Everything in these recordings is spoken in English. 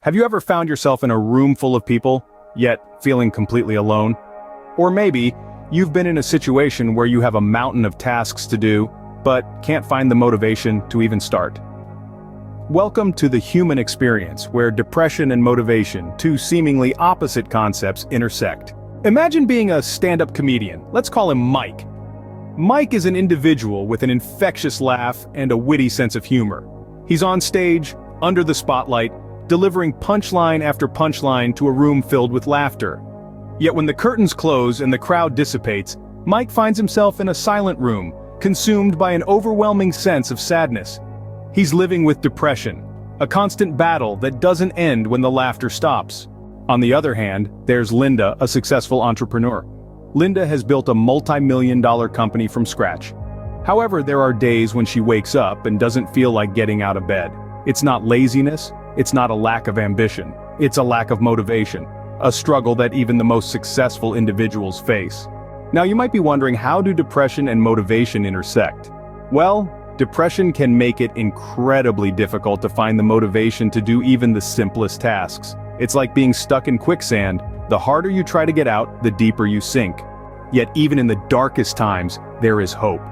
Have you ever found yourself in a room full of people, yet feeling completely alone? Or maybe, you've been in a situation where you have a mountain of tasks to do, but can't find the motivation to even start. Welcome to the human experience, where depression and motivation, two seemingly opposite concepts, intersect. Imagine being a stand-up comedian. Let's call him Mike. Mike is an individual with an infectious laugh and a witty sense of humor. He's on stage, under the spotlight, delivering punchline after punchline to a room filled with laughter. Yet when the curtains close and the crowd dissipates, Mike finds himself in a silent room, consumed by an overwhelming sense of sadness. He's living with depression, a constant battle that doesn't end when the laughter stops. On the other hand, there's Linda, a successful entrepreneur. Linda has built a multi-million-dollar company from scratch. However, there are days when she wakes up and doesn't feel like getting out of bed. It's not laziness, it's not a lack of ambition, it's a lack of motivation, a struggle that even the most successful individuals face. Now you might be wondering, how do depression and motivation intersect? Well, depression can make it incredibly difficult to find the motivation to do even the simplest tasks. It's like being stuck in quicksand. The harder you try to get out, the deeper you sink. Yet even in the darkest times, there is hope.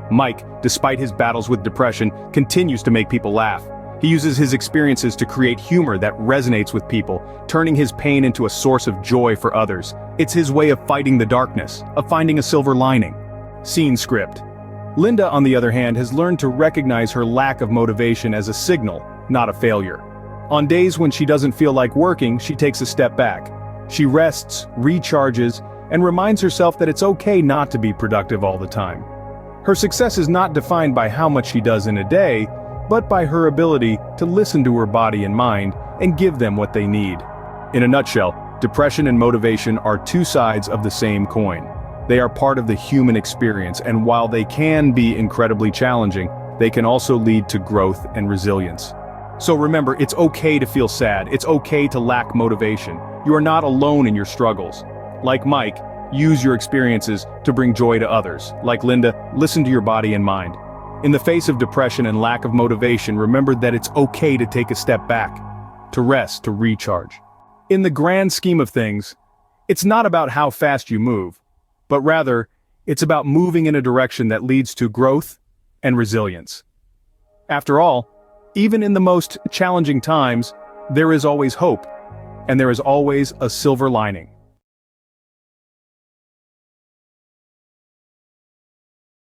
Mike, despite his battles with depression, continues to make people laugh. He uses his experiences to create humor that resonates with people, turning his pain into a source of joy for others. It's his way of fighting the darkness, of finding a silver lining. Scene script. Linda, on the other hand, has learned to recognize her lack of motivation as a signal, not a failure. On days when she doesn't feel like working, she takes a step back. She rests, recharges, and reminds herself that it's okay not to be productive all the time. Her success is not defined by how much she does in a day, but by her ability to listen to her body and mind and give them what they need. In a nutshell, depression and motivation are two sides of the same coin. They are part of the human experience, and while they can be incredibly challenging, they can also lead to growth and resilience. So remember, it's okay to feel sad, it's okay to lack motivation. You are not alone in your struggles. Like Mike, use your experiences to bring joy to others. Like Linda, listen to your body and mind. In the face of depression and lack of motivation, remember that it's okay to take a step back, to rest, to recharge. In the grand scheme of things, it's not about how fast you move, but rather, it's about moving in a direction that leads to growth and resilience. After all, even in the most challenging times, there is always hope, and there is always a silver lining.